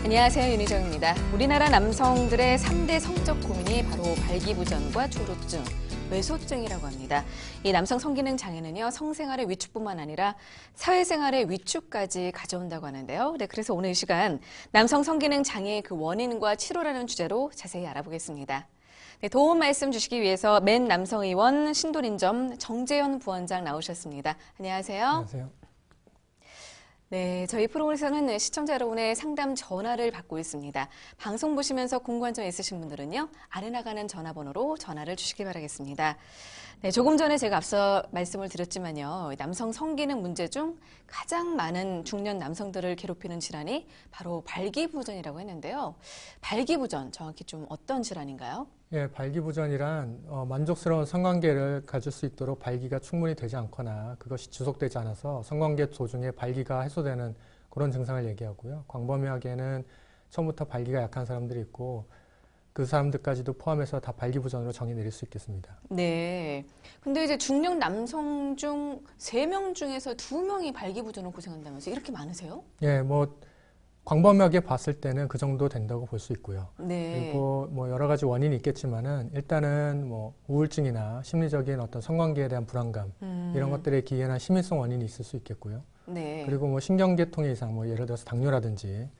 안녕하세요. 윤희정입니다. 우리나라 남성들의 3대 성적 고민이 바로 발기부전과 초루증, 외소증이라고 합니다. 이 남성 성기능 장애는요, 성생활의 위축뿐만 아니라 사회생활의 위축까지 가져온다고 하는데요. 네, 그래서 오늘 이 시간 남성 성기능 장애의 그 원인과 치료라는 주제로 자세히 알아보겠습니다. 네, 도움 말씀 주시기 위해서 맨 남성의원 신도림점 정재현 부원장 나오셨습니다. 안녕하세요. 안녕하세요. 네, 저희 프로그램에서는 시청자 여러분의 상담 전화를 받고 있습니다. 방송 보시면서 궁금한 점 있으신 분들은요, 아래 나가는 전화번호로 전화를 주시기 바라겠습니다. 네, 조금 전에 제가 앞서 말씀을 드렸지만요, 남성 성기능 문제 중 가장 많은 중년 남성들을 괴롭히는 질환이 바로 발기부전이라고 했는데요. 발기부전, 정확히 좀 어떤 질환인가요? 예, 발기부전이란 만족스러운 성관계를 가질 수 있도록 발기가 충분히 되지 않거나 그것이 지속되지 않아서 성관계 도중에 발기가 해소되는 그런 증상을 얘기하고요. 광범위하게는 처음부터 발기가 약한 사람들이 있고 그 사람들까지도 포함해서 다 발기부전으로 정의 내릴 수 있겠습니다. 네. 근데 이제 중년 남성 중 3명 중에서 2명이 발기부전으로 고생한다면서 이렇게 많으세요? 예, 광범위하게 봤을 때는 그 정도 된다고 볼 수 있고요. 네. 그리고 여러 가지 원인이 있겠지만은 일단은 우울증이나 심리적인 어떤 성관계에 대한 불안감 이런 것들에 기인한 심미성 원인이 있을 수 있겠고요. 네. 그리고 신경계통의 이상, 예를 들어서 당뇨라든지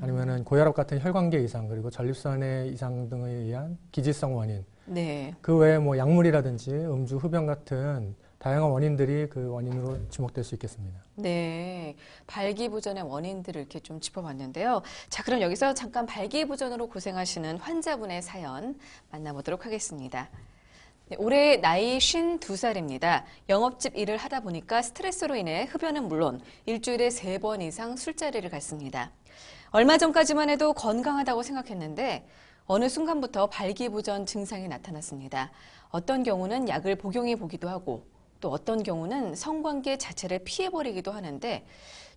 아니면은 고혈압 같은 혈관계 이상 그리고 전립선의 이상 등에 의한 기질성 원인. 네. 그 외에 음주라든지 음주, 흡연 같은 다양한 원인들이 그 원인으로 지목될 수 있겠습니다. 네, 발기부전의 원인들을 이렇게 좀 짚어봤는데요. 자, 그럼 여기서 잠깐 발기부전으로 고생하시는 환자분의 사연 만나보도록 하겠습니다. 네, 올해 나이 52살입니다. 영업집 일을 하다 보니까 스트레스로 인해 흡연은 물론 일주일에 3번 이상 술자리를 갔습니다. 얼마 전까지만 해도 건강하다고 생각했는데 어느 순간부터 발기부전 증상이 나타났습니다. 어떤 경우는 약을 복용해 보기도 하고 또 어떤 경우는 성관계 자체를 피해버리기도 하는데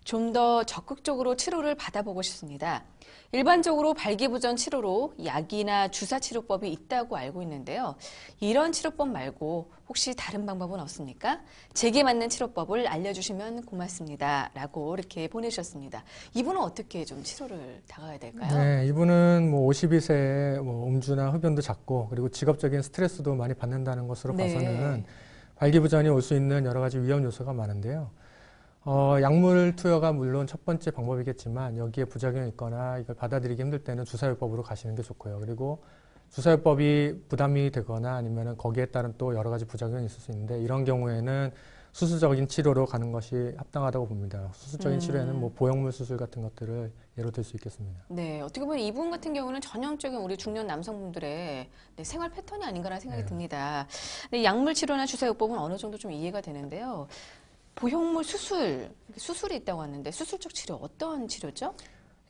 좀 더 적극적으로 치료를 받아보고 싶습니다. 일반적으로 발기부전 치료로 약이나 주사치료법이 있다고 알고 있는데요. 이런 치료법 말고 혹시 다른 방법은 없습니까? 제게 맞는 치료법을 알려주시면 고맙습니다. 라고 이렇게 보내주셨습니다. 이분은 어떻게 좀 치료를 다가가야 될까요? 네, 이분은 52세에 음주나 흡연도 잦고 그리고 직업적인 스트레스도 많이 받는다는 것으로 네. 봐서는 발기부전이 올 수 있는 여러 가지 위험 요소가 많은데요. 약물 투여가 물론 첫 번째 방법이겠지만 여기에 부작용이 있거나 이걸 받아들이기 힘들 때는 주사요법으로 가시는 게 좋고요. 그리고 주사요법이 부담이 되거나 아니면 거기에 따른 또 여러 가지 부작용이 있을 수 있는데 이런 경우에는 수술적인 치료로 가는 것이 합당하다고 봅니다. 수술적인 치료에는 보형물 수술 같은 것들을 예로 들 수 있겠습니다. 네, 어떻게 보면 이분 같은 경우는 전형적인 우리 중년 남성분들의 생활 패턴이 아닌가라는 생각이 듭니다. 근데 약물 치료나 주사요법은 어느 정도 좀 이해가 되는데요. 보형물 수술이 있다고 하는데 수술적 치료 어떤 치료죠?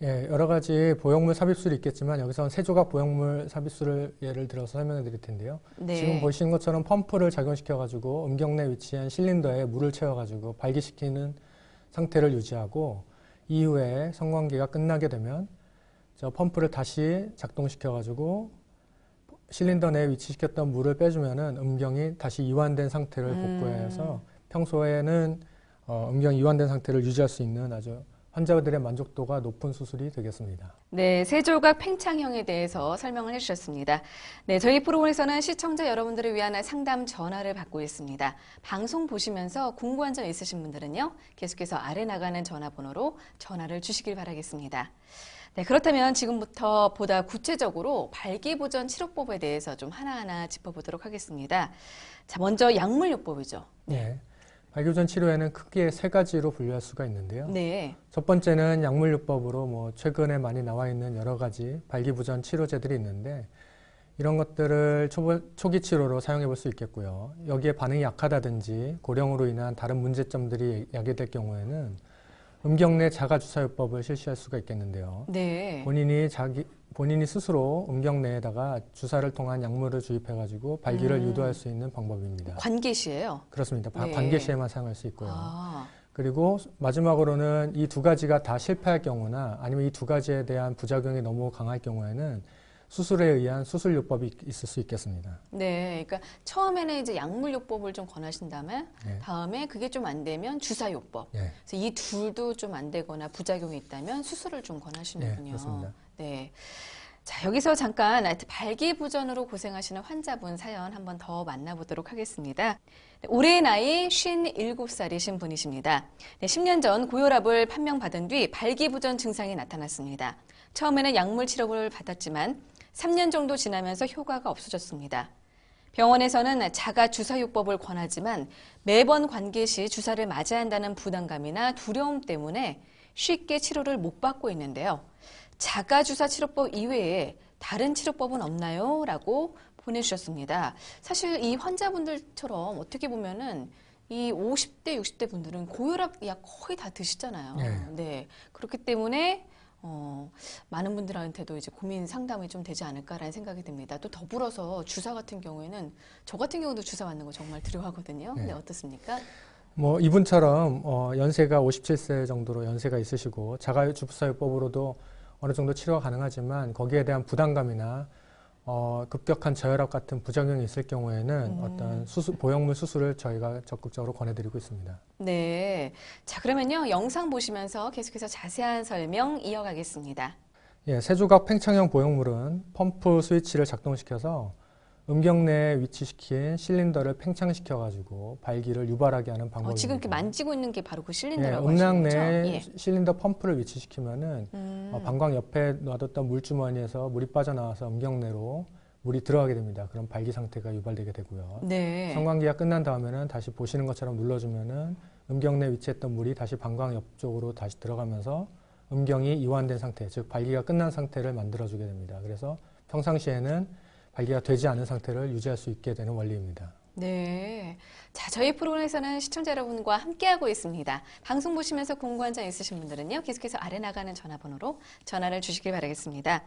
예, 여러 가지 보형물 삽입술이 있겠지만 여기서는 세조각 보형물 삽입술을 예를 들어서 설명해 드릴 텐데요. 네. 지금 보시는 것처럼 펌프를 작용시켜가지고 음경 내에 위치한 실린더에 물을 채워가지고 발기시키는 상태를 유지하고 이후에 성관계가 끝나게 되면 저 펌프를 다시 작동시켜가지고 실린더 내에 위치시켰던 물을 빼주면은 음경이 다시 이완된 상태를 복구해서 평소에는 음경이 이완된 상태를 유지할 수 있는 아주 환자들의 만족도가 높은 수술이 되겠습니다. 네, 세조각 팽창형에 대해서 설명을 해주셨습니다. 네, 저희 프로그램에서는 시청자 여러분들을 위한 상담 전화를 받고 있습니다. 방송 보시면서 궁금한 점 있으신 분들은요, 계속해서 아래 나가는 전화번호로 전화를 주시길 바라겠습니다. 네, 그렇다면 지금부터 보다 구체적으로 발기부전 치료법에 대해서 좀 하나하나 짚어보도록 하겠습니다. 자, 먼저 약물요법이죠. 네. 발기부전 치료에는 크게 3가지로 분류할 수가 있는데요. 네. 첫 번째는 약물요법으로 최근에 많이 나와 있는 여러 가지 발기부전 치료제들이 있는데 이런 것들을 초기 치료로 사용해 볼 수 있겠고요. 여기에 반응이 약하다든지 고령으로 인한 다른 문제점들이 야기될 경우에는 음경 내 자가주사요법을 실시할 수가 있겠는데요. 네. 본인이 스스로 음경 내에다가 주사를 통한 약물을 주입해가지고 발기를 유도할 수 있는 방법입니다. 관계시예요? 그렇습니다. 네. 관계시에만 사용할 수 있고요. 아. 그리고 마지막으로는 이 2가지가 다 실패할 경우나 아니면 이 2가지에 대한 부작용이 너무 강할 경우에는 수술에 의한 수술요법이 있을 수 있겠습니다. 네, 그러니까 처음에는 이제 약물요법을 좀 권하신 네. 다음에 그게 좀 안 되면 주사요법. 예. 그래서 이 둘도 좀 안 되거나 부작용이 있다면 수술을 좀 권하시는군요. 네, 그렇습니다. 네. 자, 여기서 잠깐 발기부전으로 고생하시는 환자분 사연 한번 더 만나보도록 하겠습니다. 네, 올해 나이 57살이신 분이십니다. 네, 10년 전 고혈압을 판명받은 뒤 발기부전 증상이 나타났습니다. 처음에는 약물 치료를 받았지만 3년 정도 지나면서 효과가 없어졌습니다. 병원에서는 자가 주사요법을 권하지만 매번 관계 시 주사를 맞아야 한다는 부담감이나 두려움 때문에 쉽게 치료를 못 받고 있는데요. 자가주사 치료법 이외에 다른 치료법은 없나요? 라고 보내주셨습니다. 사실 이 환자분들처럼 어떻게 보면은 이 50대, 60대 분들은 고혈압 약 거의 다 드시잖아요. 네. 네. 그렇기 때문에 많은 분들한테도 이제 고민 상담이 좀 되지 않을까라는 생각이 듭니다. 또 더불어서 주사 같은 경우에는 저 같은 경우도 주사 맞는 거 정말 두려워하거든요. 네. 네, 어떻습니까? 뭐 이분처럼 연세가 57세 정도로 연세가 있으시고 자가주사요법으로도 어느 정도 치료가 가능하지만 거기에 대한 부담감이나 급격한 저혈압 같은 부작용이 있을 경우에는 어떤 보형물 수술을 저희가 적극적으로 권해드리고 있습니다. 네. 자, 그러면요. 영상 보시면서 계속해서 자세한 설명 이어가겠습니다. 예, 세조각 팽창형 보형물은 펌프 스위치를 작동시켜서 음경 내에 위치시킨 실린더를 팽창시켜가지고 발기를 유발하게 하는 방법입니다. 지금 이렇게 만지고 있는 게 바로 그 예, 실린더라고 음낭 하시는 거죠? 내에 예. 실린더 펌프를 위치시키면은 방광 옆에 놔뒀던 물주머니에서 물이 빠져나와서 음경 내로 물이 들어가게 됩니다. 그럼 발기 상태가 유발되게 되고요. 네. 성관계가 끝난 다음에는 다시 보시는 것처럼 눌러주면은 음경 내에 위치했던 물이 다시 방광 옆쪽으로 다시 들어가면서 음경이 이완된 상태, 즉 발기가 끝난 상태를 만들어주게 됩니다. 그래서 평상시에는 발기가 되지 않은 상태를 유지할 수 있게 되는 원리입니다. 네. 자, 저희 프로그램에서는 시청자 여러분과 함께하고 있습니다. 방송 보시면서 궁금한 점 있으신 분들은요, 계속해서 아래 나가는 전화번호로 전화를 주시길 바라겠습니다.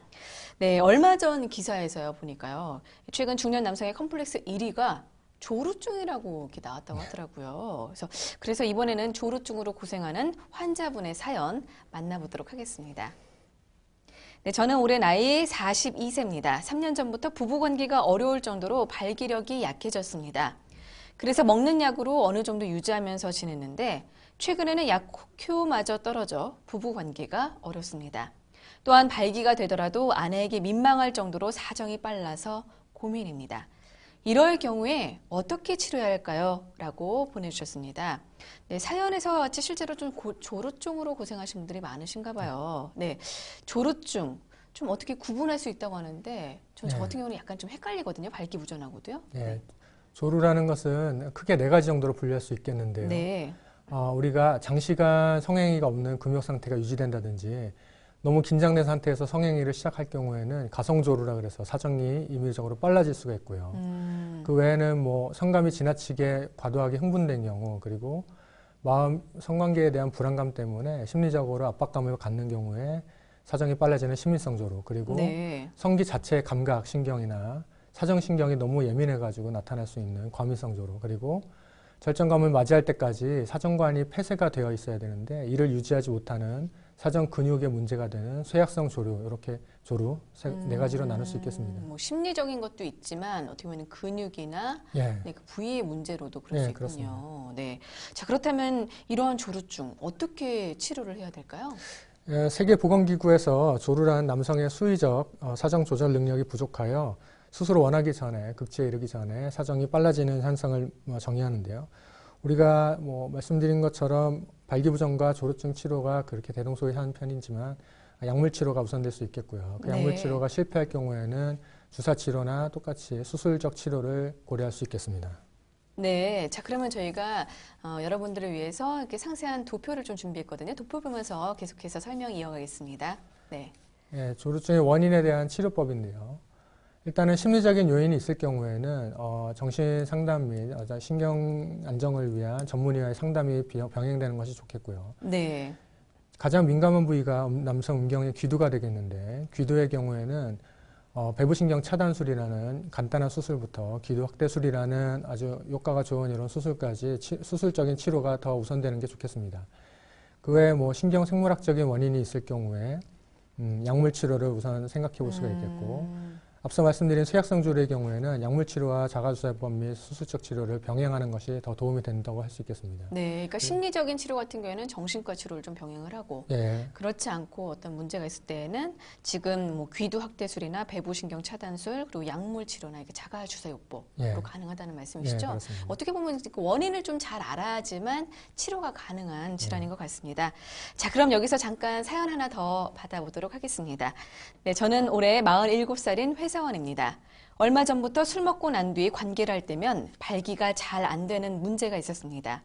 네, 얼마 전 기사에서요, 보니까요. 최근 중년 남성의 컴플렉스 1위가 조루증이라고 이렇게 나왔다고 하더라고요. 그래서 이번에는 조루증으로 고생하는 환자분의 사연 만나보도록 하겠습니다. 네, 저는 올해 나이 42세입니다. 3년 전부터 부부관계가 어려울 정도로 발기력이 약해졌습니다. 그래서 먹는 약으로 어느 정도 유지하면서 지냈는데 최근에는 약효마저 떨어져 부부관계가 어렵습니다. 또한 발기가 되더라도 아내에게 민망할 정도로 사정이 빨라서 고민입니다. 이럴 경우에 어떻게 치료해야 할까요? 라고 보내주셨습니다. 네, 사연에서 같이 실제로 좀 조루증으로 고생하신 분들이 많으신가 봐요. 네, 조루증 좀 어떻게 구분할 수 있다고 하는데 저 같은 경우는 약간 좀 헷갈리거든요. 발기부전하고도요. 네. 조루라는 것은 크게 4가지 정도로 분류할 수 있겠는데요. 네. 우리가 장시간 성행위가 없는 금욕 상태가 유지된다든지 너무 긴장된 상태에서 성행위를 시작할 경우에는 가성조루라 그래서 사정이 임의적으로 빨라질 수가 있고요. 그 외에는 뭐 성감이 지나치게 과도하게 흥분된 경우, 그리고 성관계에 대한 불안감 때문에 심리적으로 압박감을 갖는 경우에 사정이 빨라지는 심리성 조루, 그리고 네. 성기 자체의 감각 신경이나 사정신경이 너무 예민해가지고 나타날 수 있는 과민성 조루, 그리고 절정감을 맞이할 때까지 사정관이 폐쇄가 되어 있어야 되는데 이를 유지하지 못하는 사정 근육에 문제가 되는 쇠약성 조루, 이렇게 조루 4가지로 나눌 수 있겠습니다. 뭐 심리적인 것도 있지만 어떻게 보면 근육이나 예. 네, 그 부위의 문제로도 그럴 네, 수 있군요. 그렇습니다. 네. 자, 그렇다면 이러한 조루증 어떻게 치료를 해야 될까요? 세계보건기구에서 조루란 남성의 수의적 사정 조절 능력이 부족하여 스스로 원하기 전에, 극치에 이르기 전에 사정이 빨라지는 현상을 정의하는데요. 우리가 말씀드린 것처럼 발기부전과 조루증 치료가 그렇게 대동소이한 편이지만 약물 치료가 우선될 수 있겠고요. 그 약물 치료가 실패할 경우에는 주사 치료나 똑같이 수술적 치료를 고려할 수 있겠습니다. 네, 자 그러면 저희가 여러분들을 위해서 이렇게 상세한 도표를 좀 준비했거든요. 도표 보면서 계속해서 설명 이어가겠습니다. 네. 예, 조루증의 원인에 대한 치료법인데요. 일단은 심리적인 요인이 있을 경우에는 정신 상담 및 신경 안정을 위한 전문의와의 상담이 병행되는 것이 좋겠고요. 네. 가장 민감한 부위가 남성 음경의 귀두가 되겠는데 귀두의 경우에는 배부신경 차단술이라는 간단한 수술부터 귀두 확대술이라는 아주 효과가 좋은 이런 수술까지 수술적인 치료가 더 우선되는 게 좋겠습니다. 그 외에 신경 생물학적인 원인이 있을 경우에 약물 치료를 우선 생각해 볼 수가 있겠고 앞서 말씀드린 쇠약성 주류의 경우에는 약물 치료와 자가주사법 및 수술적 치료를 병행하는 것이 더 도움이 된다고 할 수 있겠습니다. 네, 그러니까 심리적인 치료 같은 경우에는 정신과 치료를 좀 병행을 하고 예, 그렇지 않고 어떤 문제가 있을 때에는 지금 뭐 귀두 확대술이나 배부신경 차단술 그리고 약물 치료나 이렇게 자가주사요법으로 예. 가능하다는 예, 말씀이시죠? 그렇습니다. 어떻게 보면 그 원인을 좀 잘 알아야지만 치료가 가능한 질환인 것 같습니다. 자, 그럼 여기서 잠깐 사연 하나 더 받아보도록 하겠습니다. 네, 저는 올해 47살인 회사원입니다. 얼마 전부터 술 먹고 난 뒤 관계를 할 때면 발기가 잘 안 되는 문제가 있었습니다.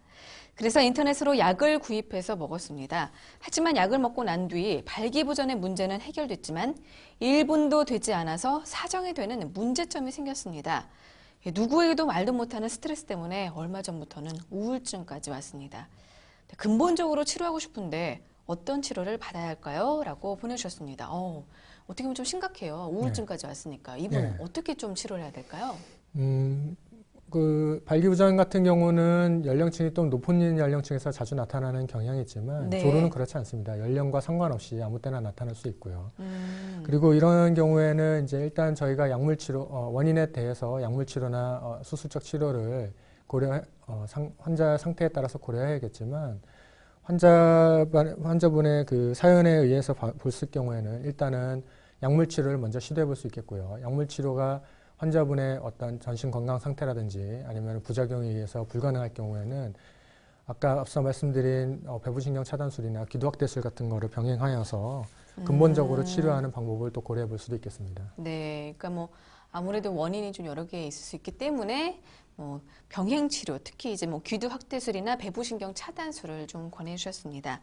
그래서 인터넷으로 약을 구입해서 먹었습니다. 하지만 약을 먹고 난 뒤 발기부전의 문제는 해결됐지만 1분도 되지 않아서 사정이 되는 문제점이 생겼습니다. 누구에게도 말도 못하는 스트레스 때문에 얼마 전부터는 우울증까지 왔습니다. 근본적으로 치료하고 싶은데 어떤 치료를 받아야 할까요? 라고 보내주셨습니다. 어떻게 보면 좀 심각해요. 우울증까지 왔으니까. 이분 네. 어떻게 좀 치료를 해야 될까요? 그 발기부전 같은 경우는 연령층이 좀 높은 연령층에서 자주 나타나는 경향이 있지만 네. 조루는 그렇지 않습니다. 연령과 상관없이 아무 때나 나타날 수 있고요. 음, 그리고 이런 경우에는 이제 일단 저희가 약물 치료, 원인에 대해서 약물 치료나 수술적 치료를 환자 상태에 따라서 고려해야겠지만 환자분의 그 사연에 의해서 봤을 경우에는 일단은 약물 치료를 먼저 시도해 볼 수 있겠고요. 약물 치료가 환자분의 어떤 전신 건강 상태라든지 아니면 부작용에 의해서 불가능할 경우에는 아까 앞서 말씀드린 배부신경 차단술이나 기도확대술 같은 거를 병행하여서 근본적으로 치료하는 방법을 또 고려해 볼 수도 있겠습니다. 네, 그러니까 뭐 아무래도 원인이 좀 여러 개 있을 수 있기 때문에 병행 치료, 특히 이제 뭐 귀두 확대술이나 배부신경 차단술을 좀 권해주셨습니다.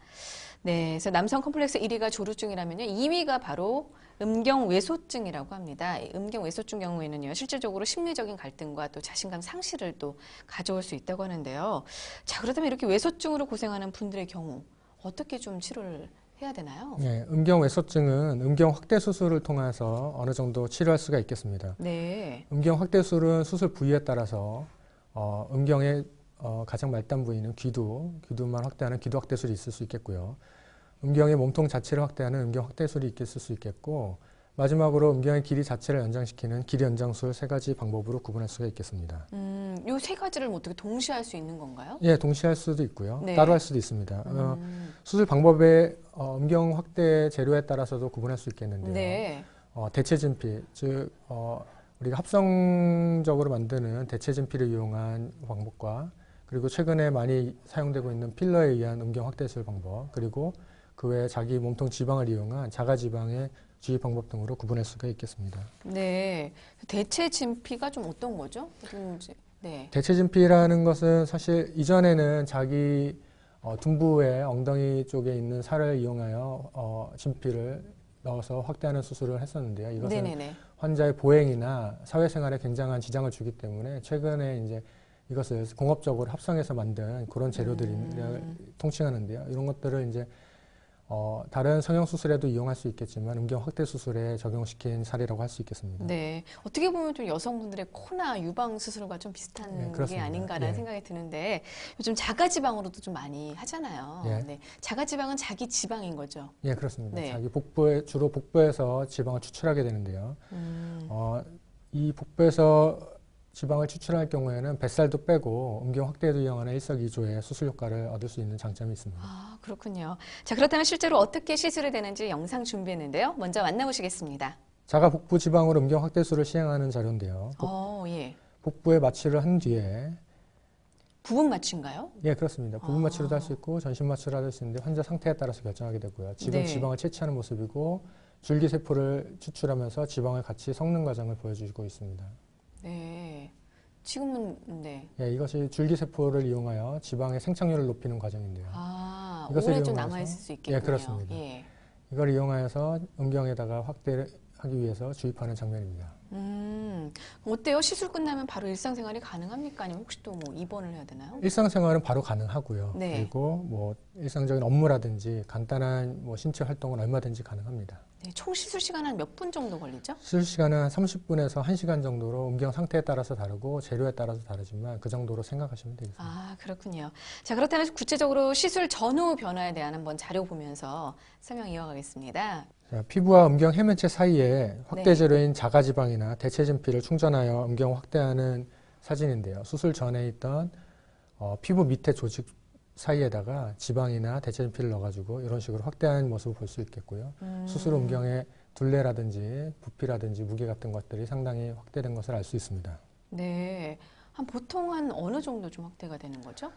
네, 그래서 남성 컴플렉스 1위가 조루증이라면요, 2위가 바로 음경외소증이라고 합니다. 이 음경외소증 경우에는요, 실질적으로 심리적인 갈등과 또 자신감 상실을 또 가져올 수 있다고 하는데요. 자, 그렇다면 이렇게 외소증으로 고생하는 분들의 경우 어떻게 좀 치료를 해야 되나요? 네, 음경외소증은 음경 확대 수술을 통해서 어느 정도 치료할 수가 있겠습니다. 네. 음경 확대술은 수술 부위에 따라서 음경의 가장 말단 부위는 귀두만 확대하는 기도 확대술이 있을 수 있겠고요. 음경의 몸통 자체를 확대하는 음경 확대술이 있을 수 있겠고, 마지막으로 음경의 길이 자체를 연장시키는 길이 연장술 세 가지 방법으로 구분할 수가 있겠습니다. 요 세 가지를 뭐 어떻게 동시에 할 수 있는 건가요? 예, 동시에 할 수도 있고요. 네. 따로 할 수도 있습니다. 수술 방법의 음경 확대 재료에 따라서도 구분할 수 있겠는데요. 네. 대체 진피, 즉 우리가 합성적으로 만드는 대체 진피를 이용한 방법과 그리고 최근에 많이 사용되고 있는 필러에 의한 음경 확대술 방법, 그리고 그 외에 자기 몸통 지방을 이용한 자가지방의 주입 방법 등으로 구분할 수가 있겠습니다. 네. 대체 진피가 좀 어떤 거죠? 네. 대체 진피라는 것은 사실 이전에는 자기 둔부의 엉덩이 쪽에 있는 살을 이용하여 진피를 넣어서 확대하는 수술을 했었는데요. 이것은 네네네. 환자의 보행이나 사회생활에 굉장한 지장을 주기 때문에 최근에 이제 이것을 공업적으로 합성해서 만든 그런 재료들이 통칭하는데요. 이런 것들을 이제 다른 성형 수술에도 이용할 수 있겠지만 음경 확대 수술에 적용시킨 사례라고 할 수 있겠습니다. 네. 어떻게 보면 좀 여성분들의 코나 유방 수술과 좀 비슷한 네, 게 그렇습니다. 아닌가라는 예. 생각이 드는데 요즘 자가지방으로도 좀 많이 하잖아요. 예. 네. 자가지방은 자기 지방인 거죠. 예, 그렇습니다. 네. 자기 주로 복부에서 지방을 추출하게 되는데요. 이 복부에서 지방을 추출할 경우에는 뱃살도 빼고 음경 확대에도 이용하는 일석이조의 수술 효과를 얻을 수 있는 장점이 있습니다. 아, 그렇군요. 자, 그렇다면 실제로 어떻게 시술이 되는지 영상 준비했는데요. 먼저 만나보시겠습니다. 자가 복부 지방으로 음경 확대술을 시행하는 자료인데요. 예. 복부에 마취를 한 뒤에 부분 마취인가요? 예, 그렇습니다. 부분 마취로도 할 수 있고 전신 마취를 할 수 있는데 환자 상태에 따라서 결정하게 되고요. 지금 네. 지방을 채취하는 모습이고 줄기세포를 추출하면서 지방을 같이 섞는 과정을 보여주고 있습니다. 네. 지금은 네. 예, 이것이 줄기세포를 이용하여 지방의 생착률을 높이는 과정인데요. 아, 이것을 오래 좀 이용해서- 남아있을 수 있겠군요. 예, 그렇습니다. 예. 이걸 이용하여서 음경에다가 확대를 하기 위해서 주입하는 장면입니다. 어때요? 시술 끝나면 바로 일상생활이 가능합니까? 아니면 혹시 또 뭐 입원을 해야 되나요? 일상생활은 바로 가능하고요. 네. 그리고 뭐 일상적인 업무라든지 간단한 뭐 신체 활동은 얼마든지 가능합니다. 네, 총 시술 시간은 몇 분 정도 걸리죠? 시술 시간은 한 30분에서 1시간 정도로 음경 상태에 따라서 다르고 재료에 따라서 다르지만 그 정도로 생각하시면 되겠습니다. 아, 그렇군요. 자, 그렇다면 구체적으로 시술 전후 변화에 대한 한번 자료 보면서 설명 이어가겠습니다. 자, 피부와 음경 해면체 사이에 확대 네. 재료인 자가지방이나 대체 진피를 충전하여 음경을 확대하는 사진인데요. 수술 전에 있던 피부 밑에 조직 사이에다가 지방이나 대체 진피를 넣어가지고 이런 식으로 확대하는 모습을 볼 수 있겠고요. 수술 후 음경의 둘레라든지 부피라든지 무게 같은 것들이 상당히 확대된 것을 알 수 있습니다. 네. 보통 한 어느 정도 좀 확대가 되는 거죠?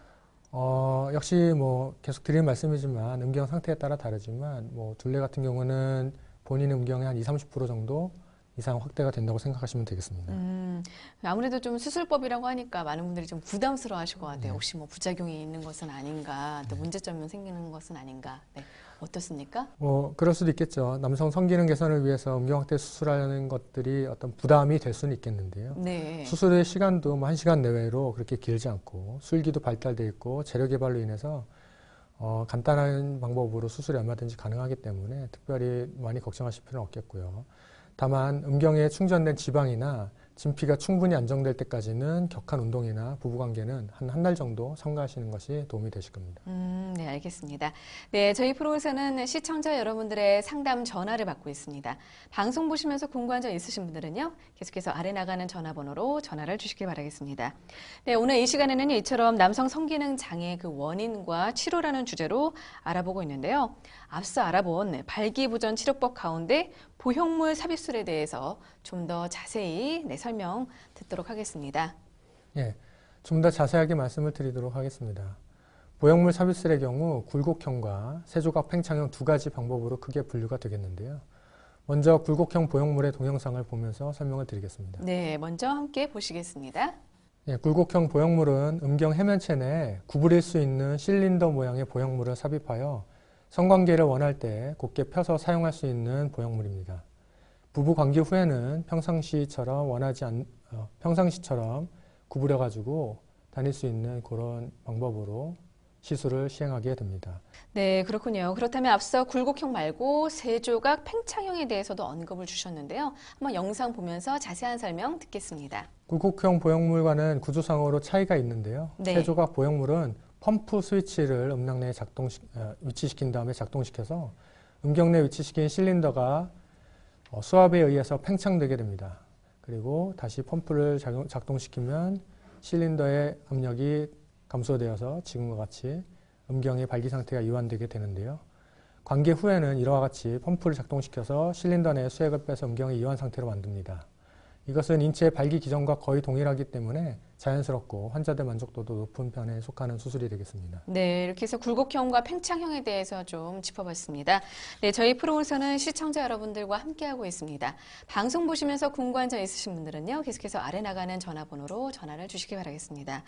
역시 뭐 계속 드리는 말씀이지만 음경 상태에 따라 다르지만 뭐 둘레 같은 경우는 본인 음경의 한 20-30% 정도 이상 확대가 된다고 생각하시면 되겠습니다. 아무래도 좀 수술법이라고 하니까 많은 분들이 좀 부담스러워 하실 것 같아요. 네. 혹시 뭐 부작용이 있는 것은 아닌가, 또 문제점이 생기는 것은 아닌가. 네. 어떻습니까? 그럴 수도 있겠죠. 남성 성기능 개선을 위해서 음경 확대 수술하는 것들이 어떤 부담이 될 수는 있겠는데요. 네. 수술의 시간도 뭐 1시간 내외로 그렇게 길지 않고 술기도 발달돼 있고 재료 개발로 인해서 간단한 방법으로 수술이 얼마든지 가능하기 때문에 특별히 많이 걱정하실 필요는 없겠고요. 다만 음경에 충전된 지방이나 진피가 충분히 안정될 때까지는 격한 운동이나 부부관계는 한 달 정도 삼가하시는 것이 도움이 되실 겁니다. 네, 알겠습니다. 네, 저희 프로에서는 시청자 여러분들의 상담 전화를 받고 있습니다. 방송 보시면서 궁금한 점 있으신 분들은요, 계속해서 아래 나가는 전화번호로 전화를 주시길 바라겠습니다. 네, 오늘 이 시간에는 이처럼 남성 성기능 장애 그 원인과 치료라는 주제로 알아보고 있는데요. 앞서 알아본 발기부전 치료법 가운데 보형물 삽입술에 대해서 좀 더 자세히 설명 듣도록 하겠습니다. 예, 좀 더 자세하게 말씀을 드리도록 하겠습니다. 보형물 삽입술의 경우 굴곡형과 세조각 팽창형 두 가지 방법으로 크게 분류가 되겠는데요. 먼저 굴곡형 보형물의 동영상을 보면서 설명을 드리겠습니다. 네, 먼저 함께 보시겠습니다. 예, 굴곡형 보형물은 음경 해면체 내에 구부릴 수 있는 실린더 모양의 보형물을 삽입하여 성관계를 원할 때 곧게 펴서 사용할 수 있는 보형물입니다. 부부 관계 후에는 평상시처럼 구부려가지고 다닐 수 있는 그런 방법으로 시술을 시행하게 됩니다. 네, 그렇군요. 그렇다면 앞서 굴곡형 말고 세조각 팽창형에 대해서도 언급을 주셨는데요. 한번 영상 보면서 자세한 설명 듣겠습니다. 굴곡형 보형물과는 구조상으로 차이가 있는데요. 네. 세조각 보형물은 펌프 스위치를 음낭 내에 위치시킨 다음에 작동시켜서 음경 내에 위치시킨 실린더가 수압에 의해서 팽창되게 됩니다. 그리고 다시 펌프를 작동시키면 실린더의 압력이 감소되어서 지금과 같이 음경의 발기 상태가 이완되게 되는데요. 관계 후에는 이와 같이 펌프를 작동시켜서 실린더 내에 수액을 빼서 음경의 이완 상태로 만듭니다. 이것은 인체의 발기 기전과 거의 동일하기 때문에 자연스럽고 환자들 만족도도 높은 편에 속하는 수술이 되겠습니다. 네, 이렇게 해서 굴곡형과 팽창형에 대해서 좀 짚어봤습니다. 네, 저희 프로에서는 시청자 여러분들과 함께하고 있습니다. 방송 보시면서 궁금한 점 있으신 분들은요, 계속해서 아래 나가는 전화번호로 전화를 주시기 바라겠습니다.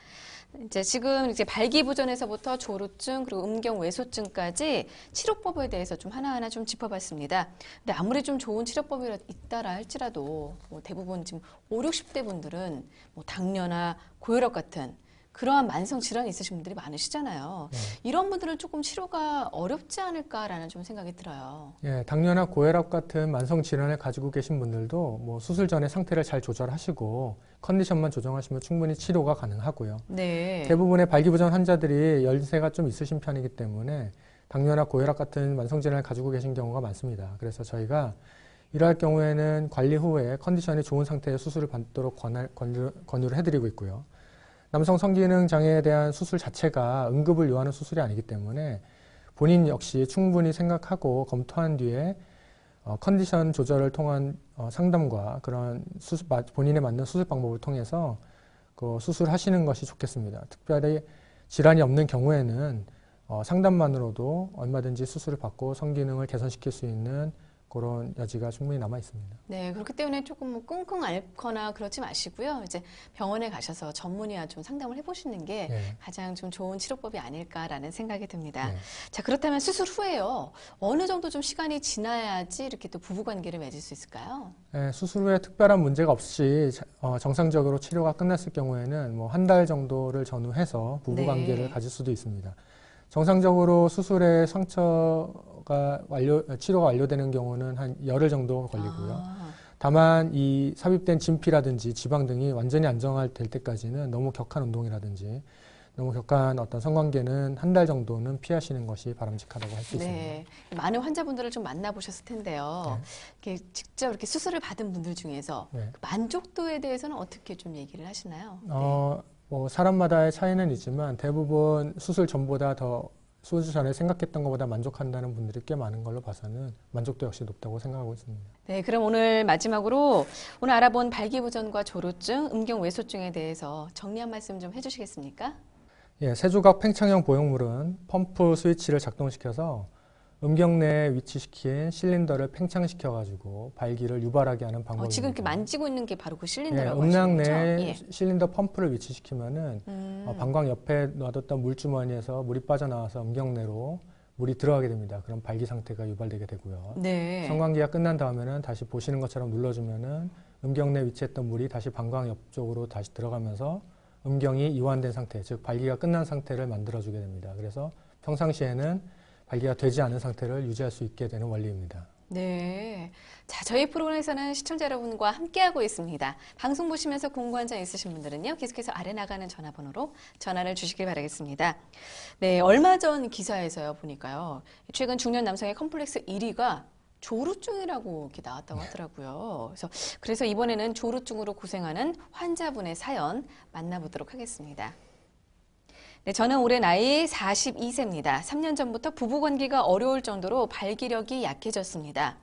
지금 발기부전에서부터 조루증 그리고 음경외소증까지 치료법에 대해서 좀 하나하나 좀 짚어봤습니다. 근데 아무리 좀 좋은 치료법이 있다라 할지라도 뭐 대부분 지금 5, 60대 분들은 뭐 당뇨나 고혈압 같은 그러한 만성 질환이 있으신 분들이 많으시잖아요. 네. 이런 분들은 조금 치료가 어렵지 않을까라는 좀 생각이 들어요. 예, 당뇨나 고혈압 같은 만성 질환을 가지고 계신 분들도 뭐 수술 전에 상태를 잘 조절하시고 컨디션만 조정하시면 충분히 치료가 가능하고요. 네. 대부분의 발기부전 환자들이 연세가 좀 있으신 편이기 때문에 당뇨나 고혈압 같은 만성 질환을 가지고 계신 경우가 많습니다. 그래서 저희가 이러할 경우에는 관리 후에 컨디션이 좋은 상태의 수술을 받도록 권유를 해드리고 있고요. 남성 성기능 장애에 대한 수술 자체가 응급을 요하는 수술이 아니기 때문에 본인 역시 충분히 생각하고 검토한 뒤에 컨디션 조절을 통한 상담과 그런 본인에 맞는 수술 방법을 통해서 그 수술하시는 것이 좋겠습니다. 특별히 질환이 없는 경우에는 상담만으로도 얼마든지 수술을 받고 성기능을 개선시킬 수 있는 그런 여지가 충분히 남아 있습니다. 네, 그렇기 때문에 조금 뭐 끙끙 앓거나 그러지 마시고요. 이제 병원에 가셔서 전문의와 좀 상담을 해보시는 게 네. 가장 좀 좋은 치료법이 아닐까라는 생각이 듭니다. 네. 자, 그렇다면 수술 후에요. 어느 정도 좀 시간이 지나야지 이렇게 또 부부관계를 맺을 수 있을까요? 네, 수술 후에 특별한 문제가 없이 정상적으로 치료가 끝났을 경우에는 뭐 한 달 정도를 전후해서 부부관계를 네. 가질 수도 있습니다. 정상적으로 수술에 상처가 치료가 완료되는 경우는 한 열흘 정도 걸리고요. 아, 다만 이 삽입된 진피라든지 지방 등이 완전히 안정될 때까지는 너무 격한 운동이라든지 너무 격한 어떤 성관계는 한 달 정도는 피하시는 것이 바람직하다고 할 수 있습니다. 네. 많은 환자분들을 좀 만나보셨을 텐데요. 이렇게 직접 이렇게 수술을 받은 분들 중에서 네. 그 만족도에 대해서는 어떻게 좀 얘기를 하시나요? 뭐 사람마다의 차이는 있지만 대부분 수술 전보다 더 수술 전에 생각했던 것보다 만족한다는 분들이 꽤 많은 걸로 봐서는 만족도 역시 높다고 생각하고 있습니다. 네, 그럼 오늘 마지막으로 오늘 알아본 발기부전과 조루증, 음경외소증에 대해서 정리 한 말씀 좀 해주시겠습니까? 예, 세조각 팽창형 보형물은 펌프 스위치를 작동시켜서 음경 내에 위치시킨 실린더를 팽창시켜가지고 발기를 유발하게 하는 방법입니다. 지금 이렇게 만지고 있는 게 바로 그 예, 실린더라고 음낭 하시는 거죠? 내에 예. 실린더 펌프를 위치시키면은 방광 옆에 놔뒀던 물주머니에서 물이 빠져나와서 음경 내로 물이 들어가게 됩니다. 그럼 발기 상태가 유발되게 되고요. 네. 성관계가 끝난 다음에는 다시 보시는 것처럼 눌러주면은 음경 내에 위치했던 물이 다시 방광 옆쪽으로 다시 들어가면서 음경이 이완된 상태, 즉 발기가 끝난 상태를 만들어주게 됩니다. 그래서 평상시에는 발기가 되지 않은 상태를 유지할 수 있게 되는 원리입니다. 네. 자, 저희 프로그램에서는 시청자 여러분과 함께하고 있습니다. 방송 보시면서 궁금한 점 있으신 분들은요, 계속해서 아래 나가는 전화번호로 전화를 주시길 바라겠습니다. 네, 얼마 전 기사에서요, 보니까요. 최근 중년 남성의 컴플렉스 1위가 조루증이라고 이렇게 나왔다고 하더라고요. 그래서 이번에는 조루증으로 고생하는 환자분의 사연 만나보도록 하겠습니다. 네, 저는 올해 나이 42세입니다. 3년 전부터 부부관계가 어려울 정도로 발기력이 약해졌습니다.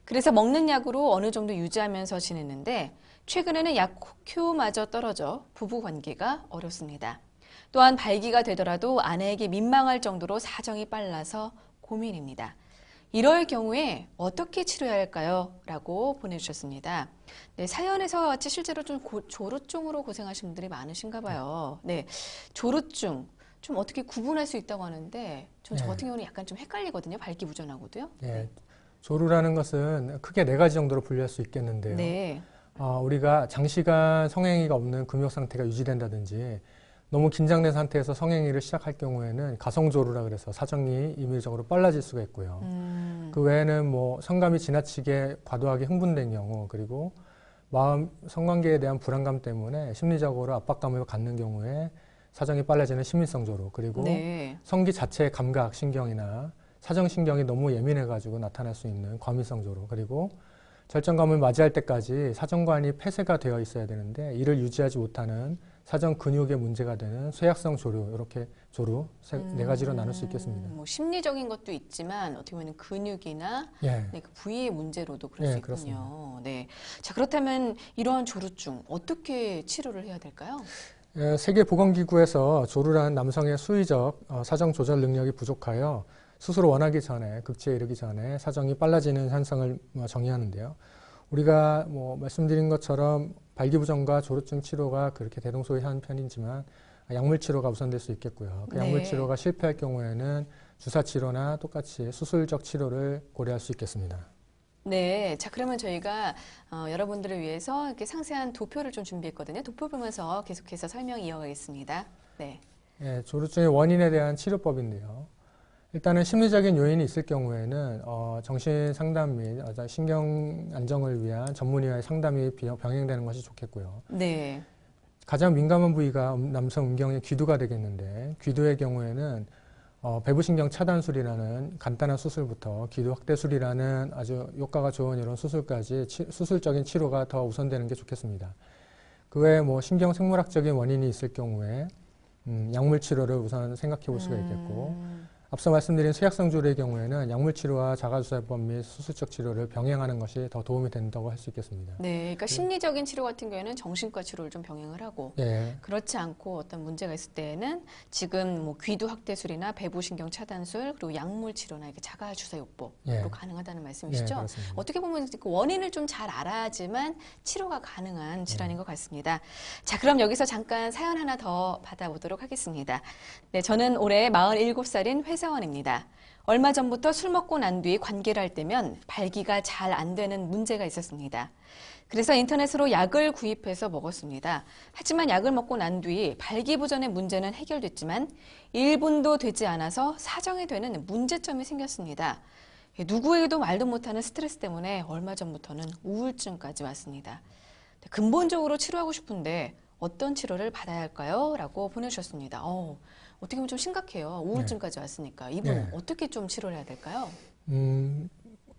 그래서 먹는 약으로 어느 정도 유지하면서 지냈는데 최근에는 약효마저 떨어져 부부관계가 어렵습니다. 또한 발기가 되더라도 아내에게 민망할 정도로 사정이 빨라서 고민입니다. 이럴 경우에 어떻게 치료해야 할까요? 라고 보내주셨습니다. 네, 사연에서와 같이 실제로 좀 조루증으로 고생하시는 분들이 많으신가 봐요. 네, 조루증 좀 어떻게 구분할 수 있다고 하는데 저 같은 경우는 약간 좀 헷갈리거든요. 발기부전하고도요. 네. 조루라는 것은 크게 4가지 정도로 분류할 수 있겠는데요. 네. 우리가 장시간 성행위가 없는 금욕 상태가 유지된다든지 너무 긴장된 상태에서 성행위를 시작할 경우에는 가성조루라 그래서 사정이 임의적으로 빨라질 수가 있고요. 그 외에는 뭐 성감이 지나치게 과도하게 흥분된 경우, 그리고 성관계에 대한 불안감 때문에 심리적으로 압박감을 갖는 경우에 사정이 빨라지는 심미성 조루, 그리고 네. 성기 자체의 감각 신경이나 사정신경이 너무 예민해가지고 나타날 수 있는 과민성 조루, 그리고 절정감을 맞이할 때까지 사정관이 폐쇄가 되어 있어야 되는데 이를 유지하지 못하는 사정 근육에 문제가 되는 쇠약성 조루, 이렇게 조루 4가지로 나눌 수 있겠습니다. 뭐 심리적인 것도 있지만 어떻게 보면 근육이나 예. 네, 그 부위의 문제로도 그럴 예, 수 있군요. 네. 자, 그렇다면 이러한 조루증 어떻게 치료를 해야 될까요? 세계보건기구에서 조루란 남성의 수의적 사정 조절 능력이 부족하여 수술을 원하기 전에, 극치에 이르기 전에 사정이 빨라지는 현상을 정의하는데요. 우리가 뭐 말씀드린 것처럼 발기부전과 조루증 치료가 그렇게 대동소이한 편이지만 약물 치료가 우선될 수 있겠고요. 그 약물 치료가 실패할 경우에는 주사 치료나 똑같이 수술적 치료를 고려할 수 있겠습니다. 네, 자 그러면 저희가 여러분들을 위해서 이렇게 상세한 도표를 좀 준비했거든요. 도표 보면서 계속해서 설명 이어가겠습니다. 네. 예, 조루증의 원인에 대한 치료법인데요. 일단은 심리적인 요인이 있을 경우에는 정신 상담 및 신경 안정을 위한 전문의와의 상담이 병행되는 것이 좋겠고요. 네. 가장 민감한 부위가 남성 음경의 귀두가 되겠는데, 귀두의 경우에는 배부신경 차단술이라는 간단한 수술부터 귀두 확대술이라는 아주 효과가 좋은 이런 수술까지 수술적인 치료가 더 우선되는 게 좋겠습니다. 그 외에 뭐 신경 생물학적인 원인이 있을 경우에 약물 치료를 우선 생각해 볼 수가 있겠고, 앞서 말씀드린 쇠약성 조루의 경우에는 약물 치료와 자가주사법 및 수술적 치료를 병행하는 것이 더 도움이 된다고 할 수 있겠습니다. 네, 그러니까 심리적인 치료 같은 경우에는 정신과 치료를 좀 병행을 하고, 예. 그렇지 않고 어떤 문제가 있을 때에는 지금 뭐 귀두 확대술이나 배부신경 차단술, 그리고 약물 치료나 이렇게 자가주사요법으로 예. 가능하다는 말씀이시죠? 예, 그렇습니다. 어떻게 보면 그 원인을 좀 잘 알아야지만 치료가 가능한 질환인 것 같습니다. 자, 그럼 여기서 잠깐 사연 하나 더 받아보도록 하겠습니다. 네, 저는 올해 47살인 회사원입니다. 얼마 전부터 술 먹고 난 뒤 관계를 할 때면 발기가 잘 안 되는 문제가 있었습니다. 그래서 인터넷으로 약을 구입해서 먹었습니다. 하지만 약을 먹고 난 뒤 발기부전의 문제는 해결됐지만 1분도 되지 않아서 사정이 되는 문제점이 생겼습니다. 누구에게도 말도 못하는 스트레스 때문에 얼마 전부터는 우울증까지 왔습니다. 근본적으로 치료하고 싶은데 어떤 치료를 받아야 할까요? 라고 보내주셨습니다. 어떻게 보면 좀 심각해요. 우울증까지 왔으니까. 이분 네. 어떻게 좀 치료를 해야 될까요?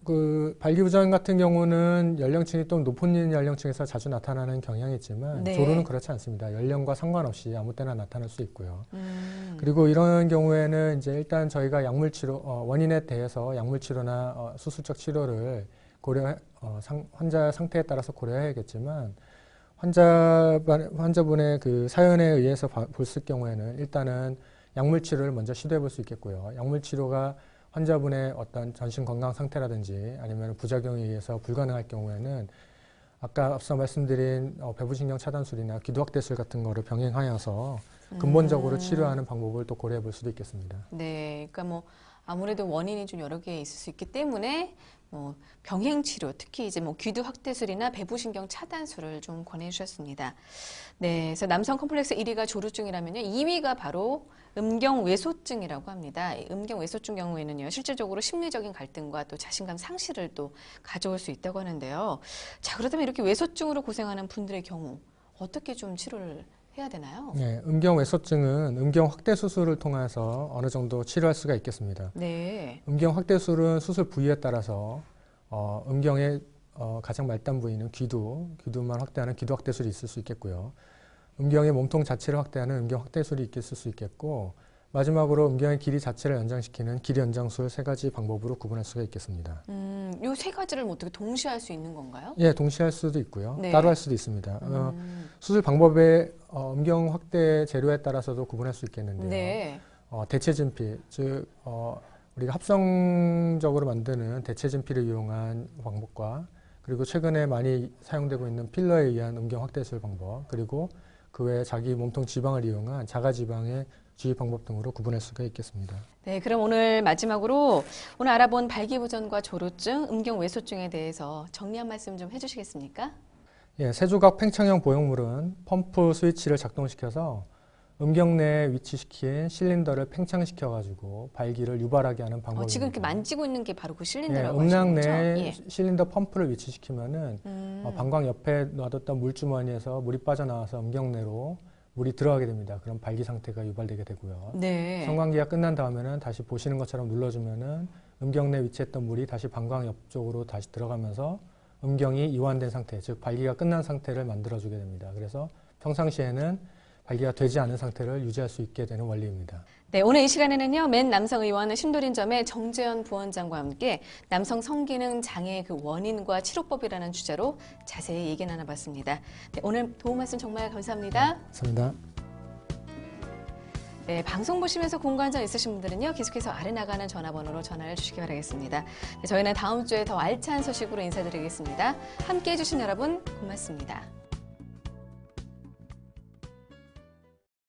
그 발기부전 같은 경우는 연령층이 좀 높은 연령층에서 자주 나타나는 경향이 있지만 네. 조루는 그렇지 않습니다. 연령과 상관없이 아무 때나 나타날 수 있고요. 그리고 이런 경우에는 이제 일단 저희가 약물 치료, 원인에 대해서 약물 치료나 수술적 치료를 환자 상태에 따라서 고려해야겠지만 환자분의 그 사연에 의해서 볼 경우에는 일단은 약물 치료를 먼저 시도해 볼 수 있겠고요. 약물 치료가 환자분의 어떤 전신 건강 상태라든지 아니면 부작용에 의해서 불가능할 경우에는 아까 앞서 말씀드린 배부신경 차단술이나 기도학대술 같은 거를 병행하여서 근본적으로 치료하는 방법을 또 고려해 볼 수도 있겠습니다. 네, 그러니까 뭐 아무래도 원인이 좀 여러 개 있을 수 있기 때문에 병행 치료, 특히 이제 귀두 확대술이나 배부신경 차단술을 좀 권해주셨습니다. 네, 그래서 남성 컴플렉스 1위가 조루증이라면요, 2위가 바로 음경외소증이라고 합니다. 음경외소증 경우에는요, 실질적으로 심리적인 갈등과 또 자신감 상실을 또 가져올 수 있다고 하는데요. 자, 그렇다면 이렇게 외소증으로 고생하는 분들의 경우 어떻게 좀 치료를 해야 되나요? 네, 음경외소증은 음경 확대 수술을 통해서 어느 정도 치료할 수가 있겠습니다. 네. 음경 확대술은 수술 부위에 따라서 음경의 가장 말단 부위는 귀두만 확대하는 기두 확대술이 있을 수 있겠고요. 음경의 몸통 자체를 확대하는 음경 확대술이 있을 수 있겠고, 마지막으로 음경의 길이 자체를 연장시키는 길이 연장술 3가지 방법으로 구분할 수가 있겠습니다. 요 3가지를 어떻게 동시에 할 수 있는 건가요? 예, 동시에 할 수도 있고요. 네. 따로 할 수도 있습니다. 수술 방법의 음경 확대 재료에 따라서도 구분할 수 있겠는데요. 네. 대체 진피, 즉 우리가 합성적으로 만드는 대체 진피를 이용한 방법과, 그리고 최근에 많이 사용되고 있는 필러에 의한 음경 확대술 방법, 그리고 그 외에 자기 몸통 지방을 이용한 자가지방의 주입 방법 등으로 구분할 수가 있겠습니다. 네, 그럼 오늘 마지막으로 오늘 알아본 발기부전과 조루증, 음경외소증에 대해서 정리 한 말씀 좀 해주시겠습니까? 예, 세조각 팽창형 보형물은 펌프 스위치를 작동시켜서 음경 내에 위치시킨 실린더를 팽창시켜가지고 발기를 유발하게 하는 방법입니다. 지금 이렇게 만지고 있는 게 바로 그 예, 실린더라고 음낭 하시는 거죠? 내에 예. 실린더 펌프를 위치시키면은 방광 옆에 놔뒀던 물주머니에서 물이 빠져나와서 음경 내로 물이 들어가게 됩니다. 그럼 발기 상태가 유발되게 되고요. 네. 성관계가 끝난 다음에는 다시 보시는 것처럼 눌러주면은 음경 내에 위치했던 물이 다시 방광 옆쪽으로 다시 들어가면서 음경이 이완된 상태, 즉 발기가 끝난 상태를 만들어주게 됩니다. 그래서 평상시에는 발기가 되지 않은 상태를 유지할 수 있게 되는 원리입니다. 네, 오늘 이 시간에는요, 맨 남성 의원 신도림점의 정재현 부원장과 함께 남성 성기능 장애의 그 원인과 치료법이라는 주제로 자세히 얘기 나눠봤습니다. 네, 오늘 도움 말씀 정말 감사합니다. 감사합니다. 네, 방송 보시면서 궁금한 점 있으신 분들은요, 계속해서 아래 나가는 전화번호로 전화를 주시기 바라겠습니다. 네, 저희는 다음 주에 더 알찬 소식으로 인사드리겠습니다. 함께해 주신 여러분 고맙습니다.